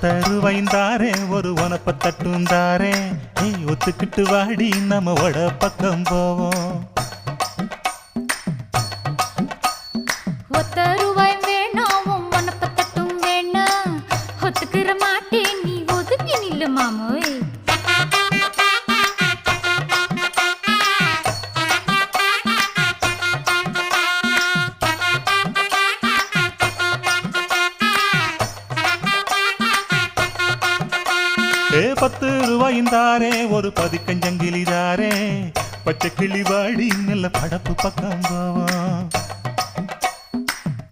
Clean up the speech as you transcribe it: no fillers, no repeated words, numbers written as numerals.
ஒத்தருவைந்தாரே ஒரு உனப்ப தட்டுந்தாரே ஒத்துக்கிட்டு வாடி நம்ம வட பக்கம் போவோம். ஒத்த ரூபாய் வேணாம் உனப்ப தட்டும் வேணா ஒத்துக்கிற மாட்டேன் நீ ஒதுங்கி நில்லு மாமோய். ₹10 ஒரு பதிக்கஞ்சங்கிலிதாரே பச்சை கிளி வாடி நல்ல படப்பு பக்கம் போவோம்.